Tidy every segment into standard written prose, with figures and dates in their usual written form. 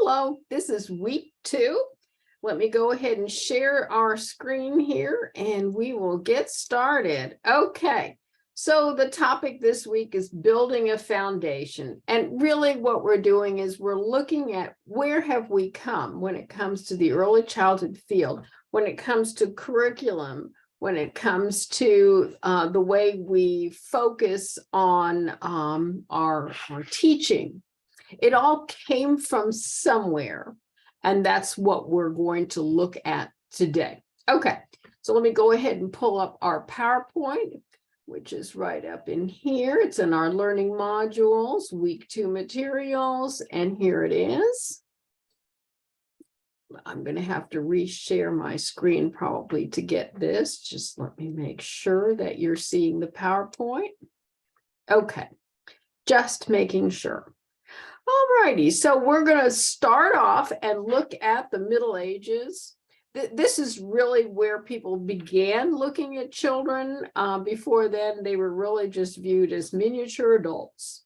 Hello, this is week 2. Let me go ahead and share our screen here and we will get started. Okay, so the topic this week is building a foundation. And really what we're doing is we're looking at where have we come when it comes to the early childhood field, when it comes to curriculum, when it comes to the way we focus on our teaching. It all came from somewhere, and that's what we're going to look at today. Okay, so let me go ahead and pull up our PowerPoint, which is right up in here. It's in our learning modules, week 2 materials, and here it is. I'm going to have to reshare my screen probably to get this. Just let me make sure that you're seeing the PowerPoint. Okay, just making sure. All righty, so we're going to start off and look at the Middle Ages. This is really where people began looking at children. Before then, they were really just viewed as miniature adults.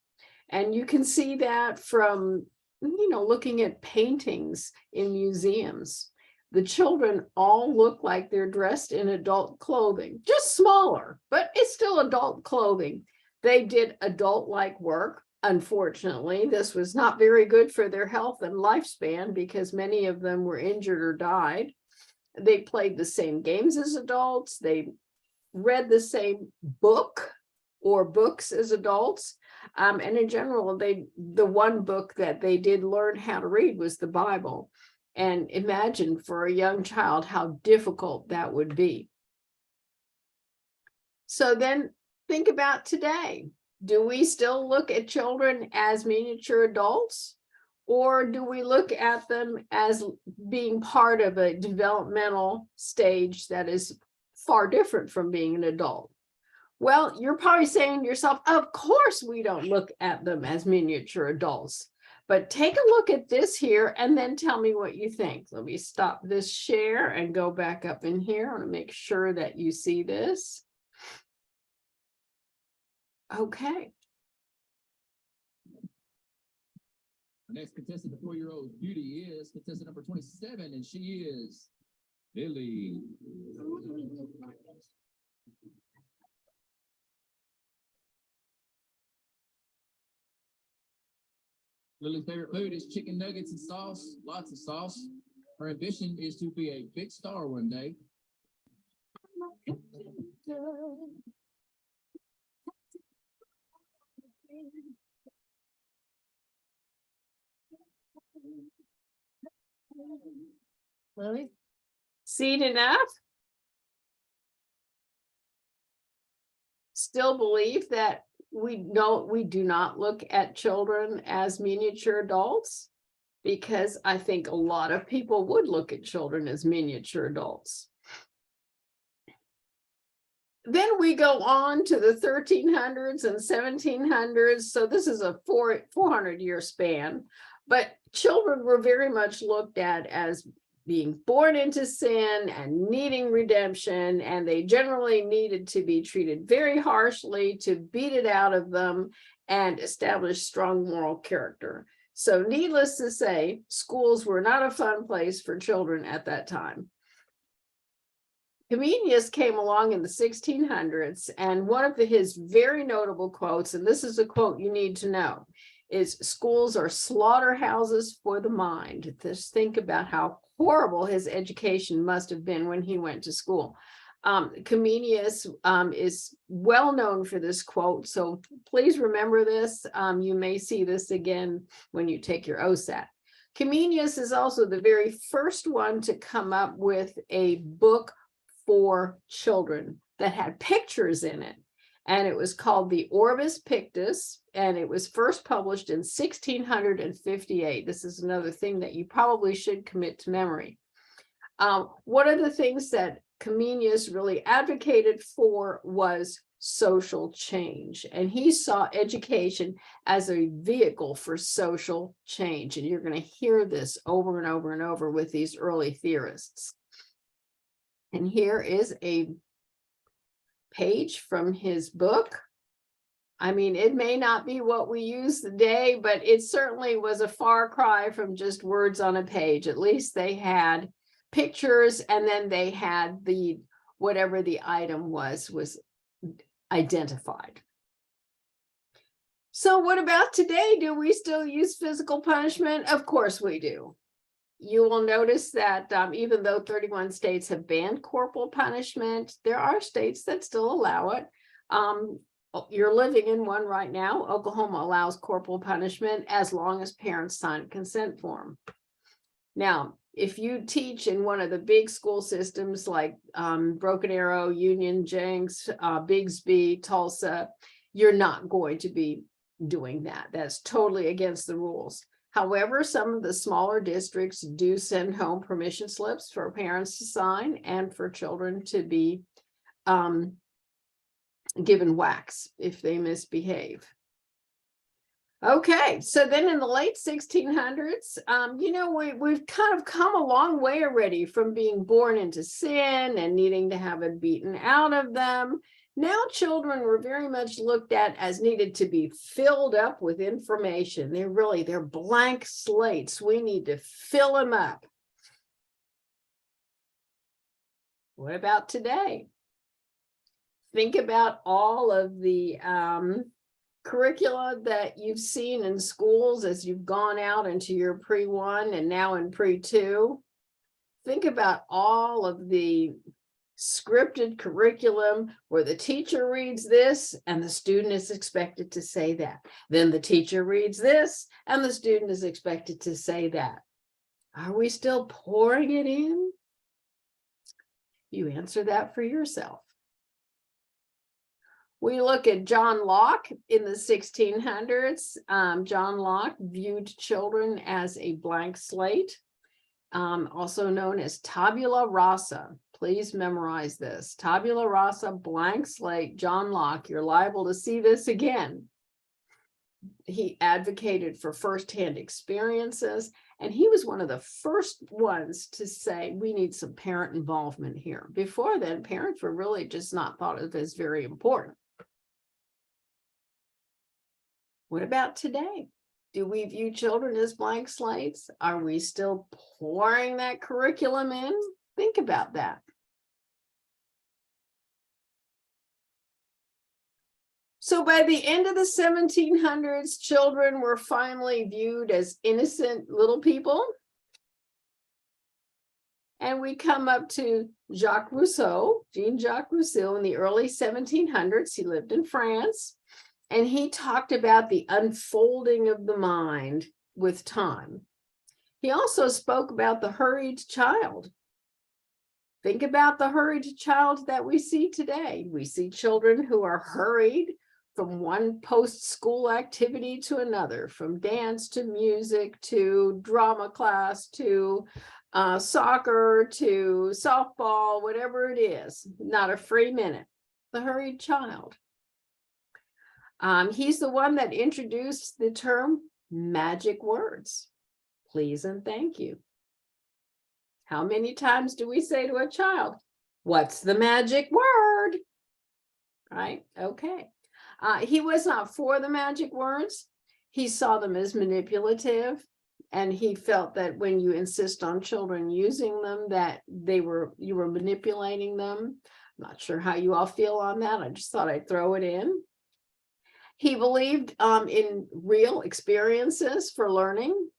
And you can see that from, looking at paintings in museums. The children all look like they're dressed in adult clothing, just smaller, but it's still adult clothing. They did adult-like work. Unfortunately, this was not very good for their health and lifespan because many of them were injured or died. They played the same games as adults. They read the same book or books as adults. And in general, the one book that they did learn how to read was the Bible. And imagine for a young child how difficult that would be. So then think about today. Do we still look at children as miniature adults, or do we look at them as being part of a developmental stage that is far different from being an adult? Well, you're probably saying to yourself, of course we don't look at them as miniature adults, but take a look at this here and then tell me what you think. Let me stop this share and go back up in here. I want to make sure that you see this. Okay. Our next contestant, the 4-year-old beauty, is contestant number 27, and she is Lily. Lily's favorite food is chicken nuggets and sauce, lots of sauce. Her ambition is to be a big star one day. Lily, seen enough? Still believe that we do not look at children as miniature adults, because I think a lot of people would look at children as miniature adults. Then we go on to the 1300s and 1700s. So this is a 400-year span, but children were very much looked at as being born into sin and needing redemption, and they generally needed to be treated very harshly to beat it out of them and establish strong moral character. So needless to say, schools were not a fun place for children at that time. Comenius came along in the 1600s, and one of his very notable quotes, and this is a quote you need to know, is "Schools are slaughterhouses for the mind." Just think about how horrible his education must have been when he went to school. Comenius is well known for this quote, so please remember this. You may see this again when you take your OSAT. Comenius is also the very first one to come up with a book for children that had pictures in it. And it was called the Orbis Pictus, and it was first published in 1658. This is another thing that you probably should commit to memory. One of the things that Comenius really advocated for was social change, and he saw education as a vehicle for social change. And you're going to hear this over and over and over with these early theorists. And here is a page from his book. I mean, it may not be what we use today, but it certainly was a far cry from just words on a page. At least they had pictures, and then they had the whatever the item was identified. So what about today? Do we still use physical punishment? Of course we do. You will notice that even though 31 states have banned corporal punishment, there are states that still allow it. You're living in one right now. Oklahoma allows corporal punishment as long as parents sign a consent form. Now, if you teach in one of the big school systems like Broken Arrow, Union, Jenks, Bigsby, Tulsa, you're not going to be doing that. That's totally against the rules. However, some of the smaller districts do send home permission slips for parents to sign and for children to be given whacks if they misbehave. Okay, so then in the late 1600s, we've kind of come a long way already from being born into sin and needing to have it beaten out of them. Now children were very much looked at as needed to be filled up with information. They're blank slates. We need to fill them up. What about today? Think about all of the curricula that you've seen in schools as you've gone out into your pre-1 and now in pre-2. Think about all of the scripted curriculum where the teacher reads this and the student is expected to say that. Then the teacher reads this and the student is expected to say that. Are we still pouring it in? You answer that for yourself. We look at John Locke in the 1600s. John Locke viewed children as a blank slate, also known as tabula rasa. Please memorize this. Tabula rasa, blank slate, John Locke. You're liable to see this again. He advocated for firsthand experiences, and he was one of the first ones to say we need some parent involvement here. Before then, parents were really just not thought of as very important. What about today? Do we view children as blank slates? Are we still pouring that curriculum in? Think about that. So by the end of the 1700s, children were finally viewed as innocent little people. And we come up to Jacques Rousseau, Jean-Jacques Rousseau in the early 1700s. He lived in France. And he talked about the unfolding of the mind with time. He also spoke about the hurried child. Think about the hurried child that we see today. We see children who are hurried from one post-school activity to another, from dance to music to drama class to soccer to softball, whatever it is, not a free minute. The hurried child. He's the one that introduced the term magic words, please and thank you. How many times do we say to a child, what's the magic word? Right? Okay. He was not for the magic words. He saw them as manipulative, and he felt that when you insist on children using them, that you were manipulating them. I'm not sure how you all feel on that. I just thought I'd throw it in. He believed in real experiences for learning.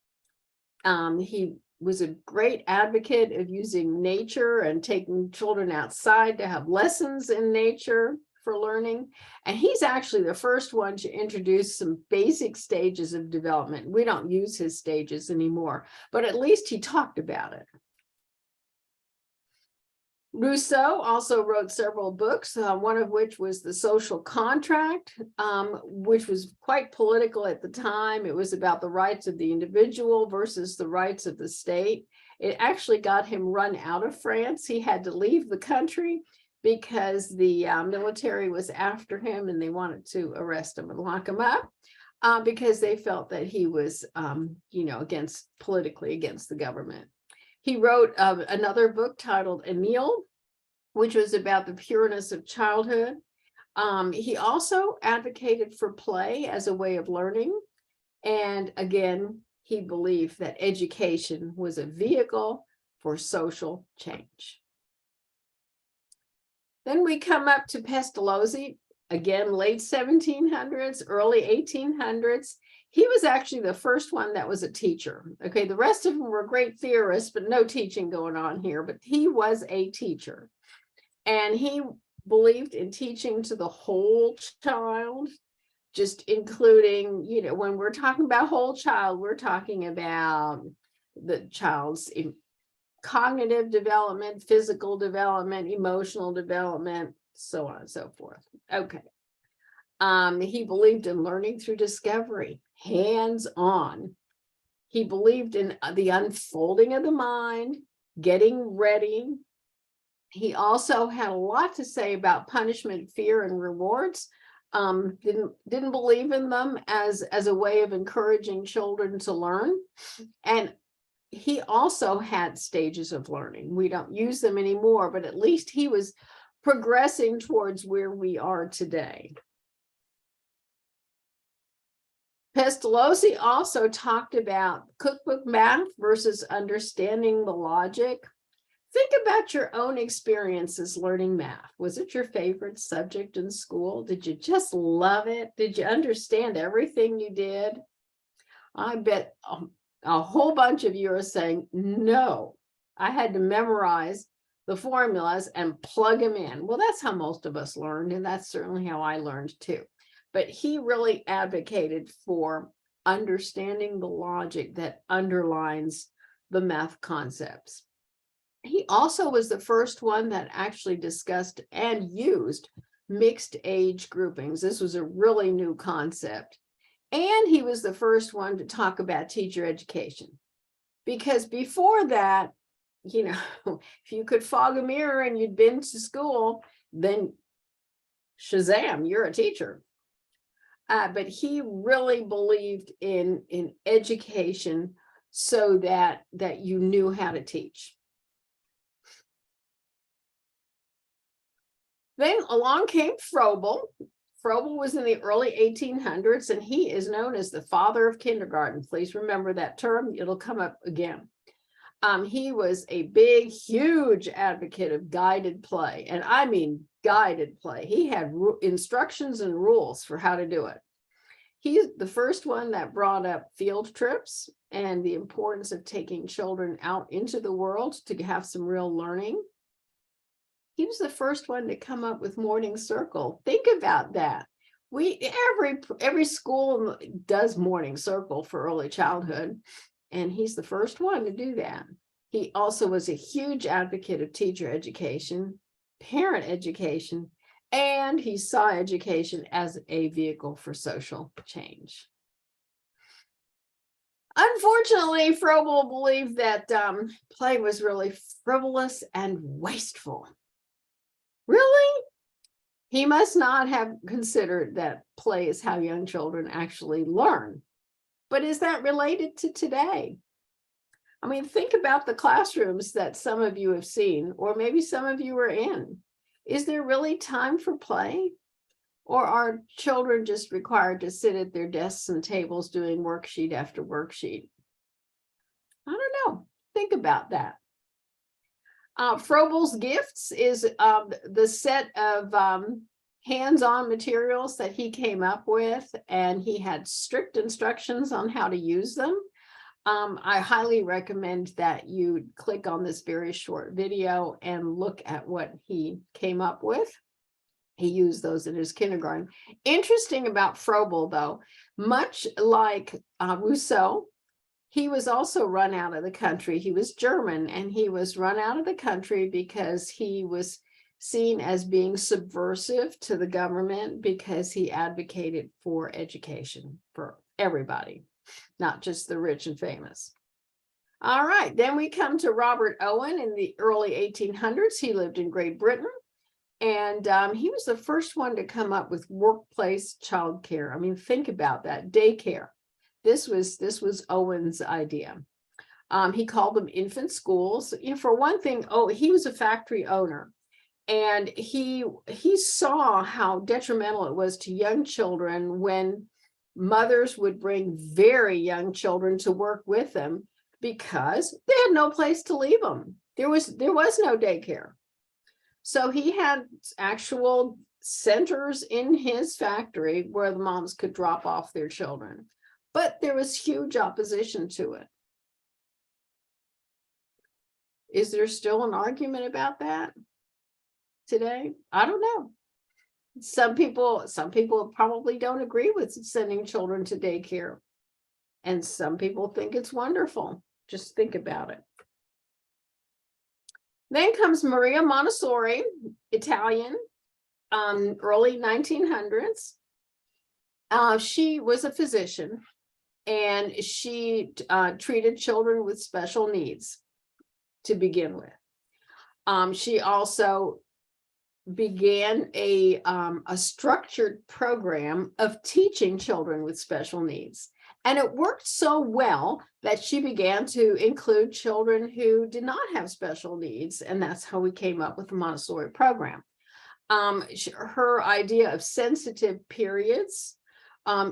He was a great advocate of using nature and taking children outside to have lessons in nature for learning. And he's actually the first one to introduce some basic stages of development. We don't use his stages anymore, but at least he talked about it. Rousseau also wrote several books, one of which was The Social Contract, which was quite political at the time. It was about the rights of the individual versus the rights of the state. It actually got him run out of France. He had to leave the country because the military was after him and they wanted to arrest him and lock him up because they felt that he was, politically against the government. He wrote another book titled Emile, which was about the pureness of childhood. He also advocated for play as a way of learning. And again, he believed that education was a vehicle for social change. Then we come up to Pestalozzi, again, late 1700s, early 1800s. He was actually the first one that was a teacher. Okay, the rest of them were great theorists, but no teaching going on here. But he was a teacher. And he believed in teaching to the whole child, just including, when we're talking about whole child, we're talking about the child's cognitive development, physical development, emotional development, so on and so forth. Okay. He believed in learning through discovery, hands-on. He believed in the unfolding of the mind, getting ready. He also had a lot to say about punishment, fear, and rewards. Didn't believe in them as a way of encouraging children to learn. And he also had stages of learning. We don't use them anymore, but at least he was progressing towards where we are today. Pestalozzi also talked about cookbook math versus understanding the logic. Think about your own experiences learning math. Was it your favorite subject in school? Did you just love it? Did you understand everything you did? I bet a whole bunch of you are saying, no, I had to memorize the formulas and plug them in. Well, that's how most of us learned, and that's certainly how I learned too. But he really advocated for understanding the logic that underlines the math concepts. He also was the first one that actually discussed and used mixed age groupings. This was a really new concept. And he was the first one to talk about teacher education. Because before that, if you could fog a mirror and you'd been to school, then shazam, you're a teacher. But he really believed in education so that you knew how to teach. Then along came Froebel. Froebel was in the early 1800s, and he is known as the father of kindergarten. Please remember that term. It'll come up again. He was a big, huge advocate of guided play, and I mean guided play. He had instructions and rules for how to do it. He's the first one that brought up field trips and the importance of taking children out into the world to have some real learning. He was the first one to come up with morning circle. Think about that. Every school does morning circle for early childhood, and he's the first one to do that. He also was a huge advocate of teacher education, parent education, and he saw education as a vehicle for social change. Unfortunately, Froebel believed that play was really frivolous and wasteful. Really? He must not have considered that play is how young children actually learn. But is that related to today? I mean, think about the classrooms that some of you have seen, or maybe some of you are in. Is there really time for play? Or are children just required to sit at their desks and tables doing worksheet after worksheet? I don't know. Think about that. Froebel's gifts is the set of hands-on materials that he came up with, and he had strict instructions on how to use them. I highly recommend that you click on this very short video and look at what he came up with. He used those in his kindergarten. Interesting about Froebel, though, much like Rousseau, he was also run out of the country. He was German, and he was run out of the country because he was seen as being subversive to the government because he advocated for education for everybody, not just the rich and famous. All right, then we come to Robert Owen in the early 1800s. He lived in Great Britain, and he was the first one to come up with workplace childcare. I mean, think about that, daycare. This was Owen's idea. He called them infant schools. For one thing, he was a factory owner, And he saw how detrimental it was to young children when mothers would bring very young children to work with them because they had no place to leave them. There was no daycare. So he had actual centers in his factory where the moms could drop off their children. But there was huge opposition to it. Is there still an argument about that today? I don't know. Some people probably don't agree with sending children to daycare. And some people think it's wonderful. Just think about it. Then comes Maria Montessori, Italian, early 1900s. She was a physician, and she treated children with special needs to begin with. She also began a structured program of teaching children with special needs. And it worked so well that she began to include children who did not have special needs. And that's how we came up with the Montessori program. Her idea of sensitive periods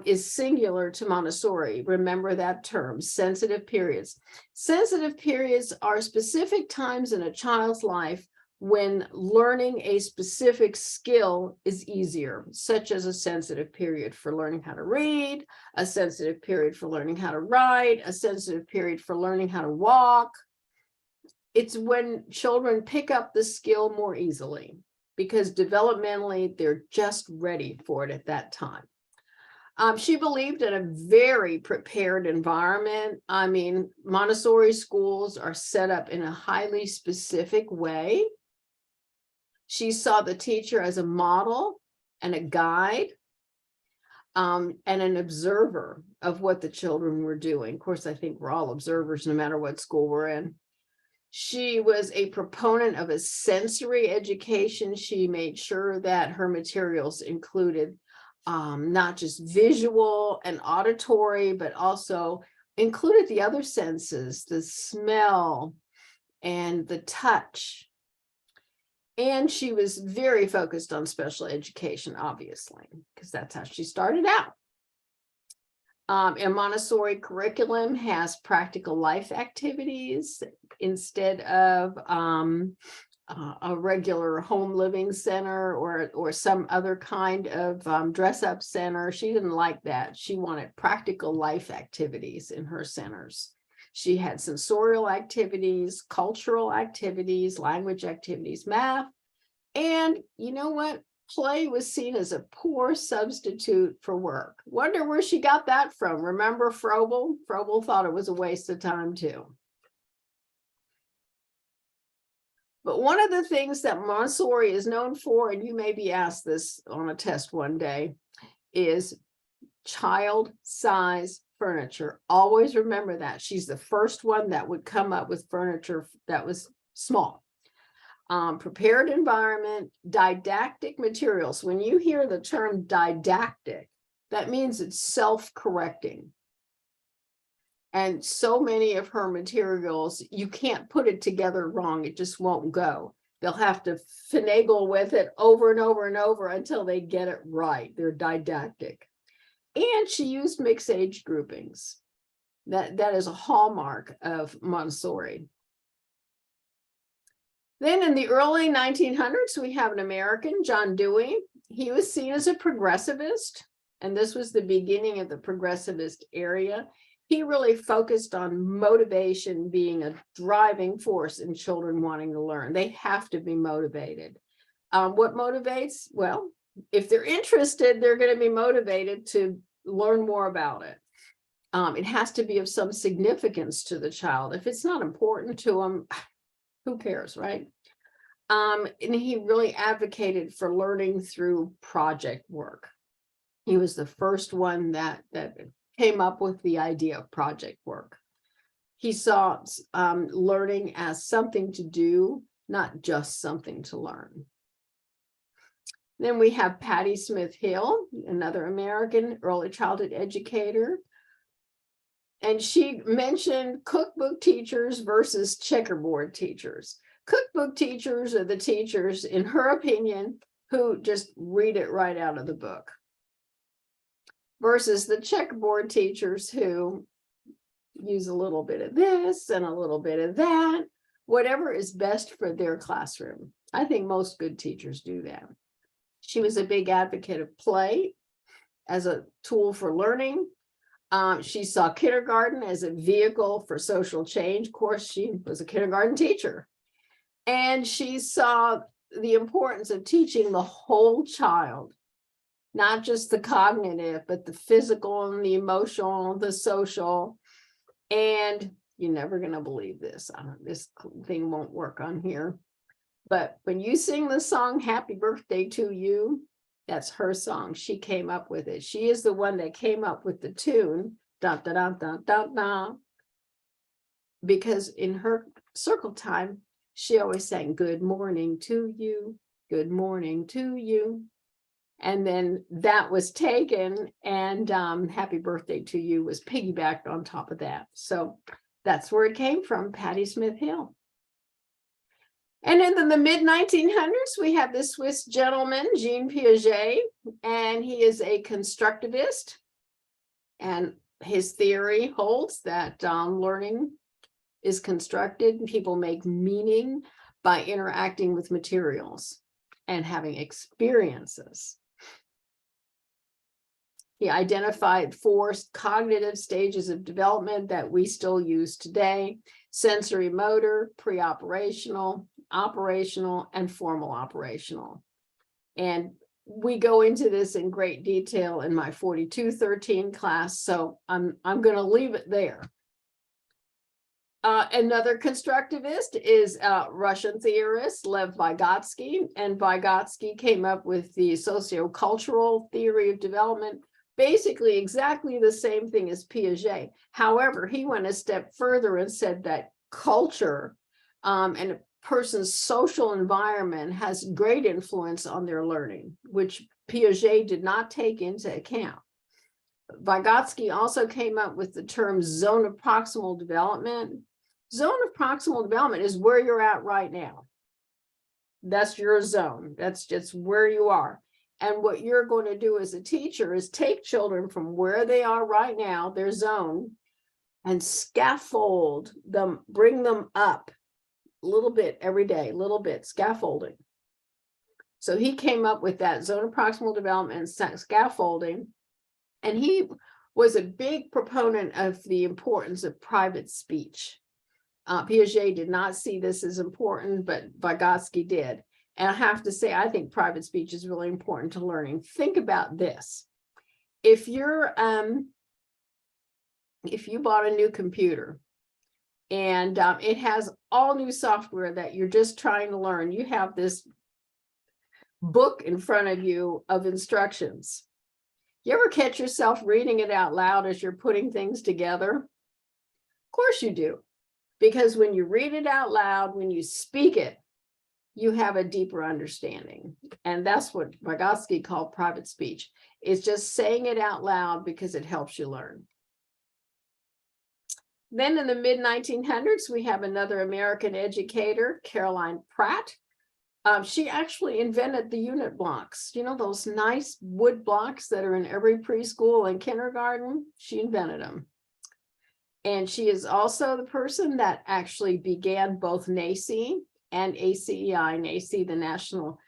is singular to Montessori. Remember that term, sensitive periods. Sensitive periods are specific times in a child's life when learning a specific skill is easier, such as a sensitive period for learning how to read, a sensitive period for learning how to write, a sensitive period for learning how to walk. It's when children pick up the skill more easily because developmentally they're just ready for it at that time. She believed in a very prepared environment. I mean, Montessori schools are set up in a highly specific way. She saw the teacher as a model and a guide, and an observer of what the children were doing. Of course, I think we're all observers no matter what school we're in. She was a proponent of a sensory education. She made sure that her materials included not just visual and auditory, but also included the other senses, the smell and the touch. And she was very focused on special education, obviously, because that's how she started out. A Montessori curriculum has practical life activities instead of a regular home living center or some other kind of dress-up center. She didn't like that. She wanted practical life activities in her centers. She had sensorial activities, cultural activities, language activities, math. And you know what? Play was seen as a poor substitute for work. Wonder where she got that from. Remember Froebel? Froebel thought it was a waste of time too. But one of the things that Montessori is known for, and you may be asked this on a test one day, is child size furniture. Always remember that. She's the first one that would come up with furniture that was small. Prepared environment, didactic materials. When you hear the term didactic, that means it's self-correcting. And so many of her materials, you can't put it together wrong. It just won't go. They'll have to finagle with it over and over and over until they get it right. They're didactic. And she used mixed age groupings. That is a hallmark of Montessori. Then in the early 1900s, we have an American, John Dewey. He was seen as a progressivist, and this was the beginning of the progressivist area. He really focused on motivation being a driving force in children wanting to learn. They have to be motivated. What motivates? Well, if they're interested, they're going to be motivated to learn more about it. It has to be of some significance to the child. If it's not important to them, who cares, right? And he really advocated for learning through project work. He was the first one that came up with the idea of project work. He saw learning as something to do, not just something to learn. Then we have Patty Smith Hill, another American early childhood educator. And she mentioned cookbook teachers versus checkerboard teachers. Cookbook teachers are the teachers, in her opinion, who just read it right out of the book, versus the checkboard teachers who use a little bit of this and a little bit of that, whatever is best for their classroom. I think most good teachers do that. She was a big advocate of play as a tool for learning. She saw kindergarten as a vehicle for social change. Of course, she was a kindergarten teacher. And she saw the importance of teaching the whole child, not just the cognitive, but the physical and the emotional, the social. And you're never going to believe this. This thing won't work on here. But when you sing the song Happy Birthday to You, that's her song. She came up with it. She is the one that came up with the tune, da da da da da da. Because in her circle time, she always sang good morning to you, good morning to you. And then that was taken, and Happy Birthday to You was piggybacked on top of that. So that's where it came from, Patti Smith Hill. And in the mid-1900s, we have this Swiss gentleman, Jean Piaget, and he is a constructivist. And his theory holds that learning is constructed, and people make meaning by interacting with materials and having experiences. He identified 4 cognitive stages of development that we still use today: sensory motor, pre-operational, operational, and formal operational. And we go into this in great detail in my 4213 class, so I'm going to leave it there. Another constructivist is Russian theorist Lev Vygotsky, and Vygotsky came up with the sociocultural theory of development, basically exactly the same thing as Piaget. However, he went a step further and said that culture and a person's social environment has great influence on their learning, which Piaget did not take into account. Vygotsky also came up with the term zone of proximal development. Zone of proximal development is where you're at right now. That's your zone. That's just where you are. And what you're going to do as a teacher is take children from where they are right now, their zone, and scaffold them, bring them up a little bit every day, a little bit, scaffolding. So he came up with that zone of proximal development and scaffolding. And he was a big proponent of the importance of private speech. Piaget did not see this as important, but Vygotsky did. And I have to say, I think private speech is really important to learning. Think about this. If you bought a new computer and it has all new software that you're just trying to learn, you have this book in front of you of instructions. You ever catch yourself reading it out loud as you're putting things together? Of course you do. Because when you read it out loud, when you speak it, you have a deeper understanding. And that's what Vygotsky called private speech. It's just saying it out loud because it helps you learn. Then in the mid-1900s, we have another American educator, Caroline Pratt. She actually invented the unit blocks. You know, those nice wood blocks that are in every preschool and kindergarten? She invented them. And she is also the person that actually began both NACE and ACEI, NACE, the National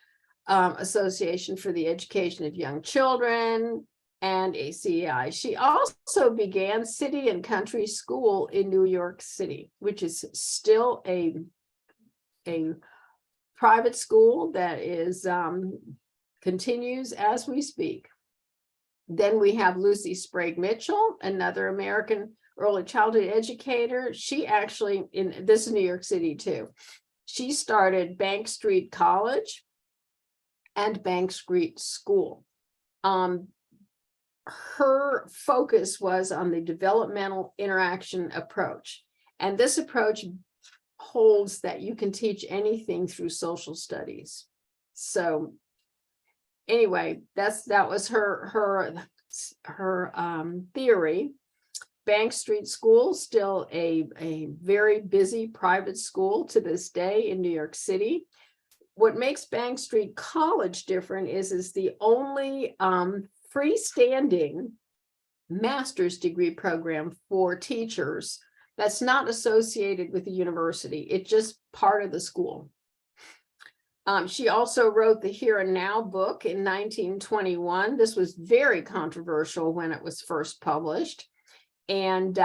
Association for the Education of Young Children, and ACEI. She also began City and Country School in New York City, which is still a private school that is continues as we speak. Then we have Lucy Sprague Mitchell, another American early childhood educator. She actually, this is New York City too, she started Bank Street College and Bank Street School. Her focus was on the developmental interaction approach. And this approach holds that you can teach anything through social studies. So anyway, that was her theory. Bank Street School, still a very busy private school to this day in New York City. What makes Bank Street College different is it's the only freestanding master's degree program for teachers that's not associated with the university. It's just part of the school. She also wrote the Here and Now book in 1921. This was very controversial when it was first published. And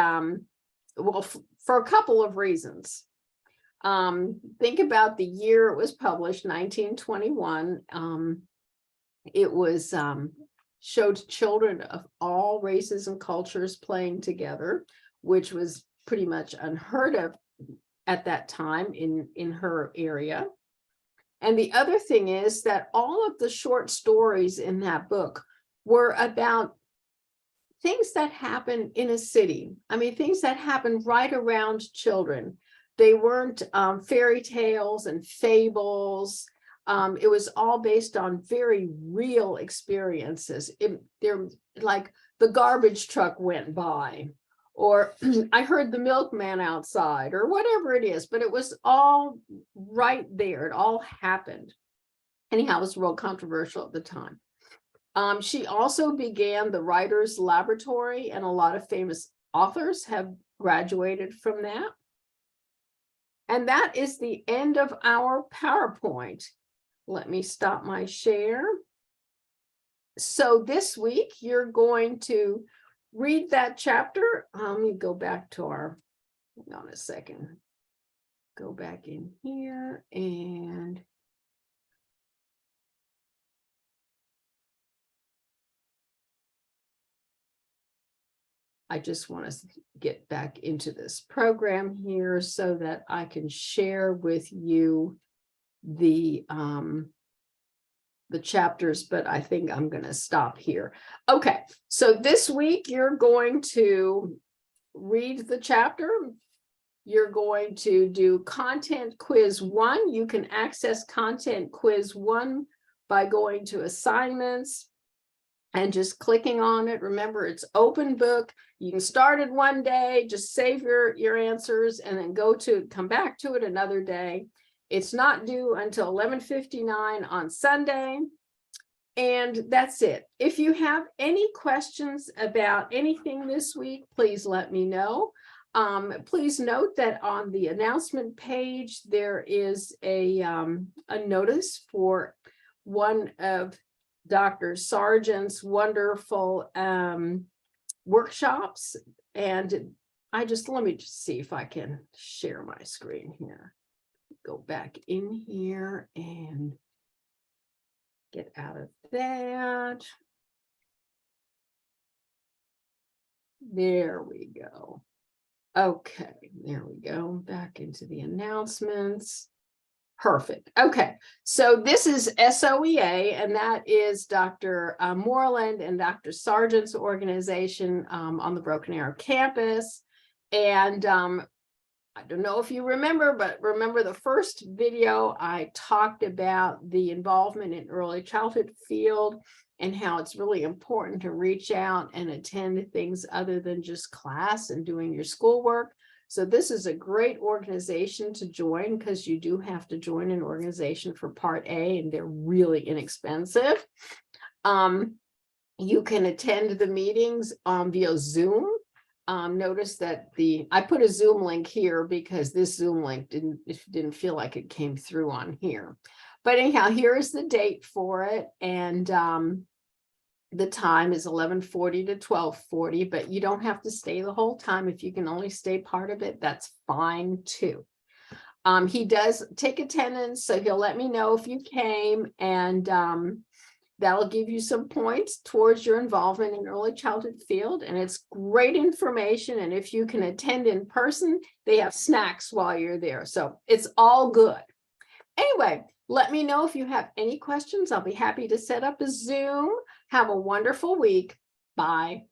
well, for a couple of reasons. Think about the year it was published, 1921. It was showed children of all races and cultures playing together, which was pretty much unheard of at that time in her area. And the other thing is that all of the short stories in that book were about things that happen in a city. I mean, things that happen right around children. They weren't fairy tales and fables. It was all based on very real experiences. They're like the garbage truck went by, or I heard the milkman outside, or whatever it is, but it was all right there. It all happened. Anyhow, it was real controversial at the time. She also began the Writers' Laboratory, and a lot of famous authors have graduated from that. And that is the end of our PowerPoint. Let me stop my share. So this week, you're going to read that chapter. Let me go back to our, hang on a second. Go back in here and I just want to get back into this program here so that I can share with you the chapters, but I think I'm going to stop here. Okay, so this week you're going to read the chapter. You're going to do Content Quiz 1. You can access Content Quiz 1 by going to Assignments and just clicking on it. Remember, it's open book. You can start it one day, just save your answers, and then come back to it another day. It's not due until 11:59 on Sunday. And that's it. If you have any questions about anything this week, please let me know. Please note that on the announcement page, there is a notice for one of Dr. Sargent's wonderful workshops. And let me just see if I can share my screen here. Go back in here and get out of that. There we go. Okay, there we go. Back into the announcements. Perfect. Okay, so this is SOEA, and that is Dr. Moreland and Dr. Sargent's organization on the Broken Arrow campus. And I don't know if you remember, but remember the first video I talked about the involvement in early childhood field and how it's really important to reach out and attend things other than just class and doing your schoolwork. So this is a great organization to join because you do have to join an organization for Part A, and they're really inexpensive. You can attend the meetings via Zoom. Notice that I put a Zoom link here because this Zoom link didn't feel like it came through on here. But anyhow, here is the date for it, and the time is 11:40 to 12:40, but you don't have to stay the whole time. If you can only stay part of it, that's fine too. He does take attendance, so he'll let me know if you came, and that'll give you some points towards your involvement in early childhood field, and it's great information. And if you can attend in person, they have snacks while you're there. So it's all good. Anyway, let me know if you have any questions. I'll be happy to set up a Zoom. Have a wonderful week. Bye.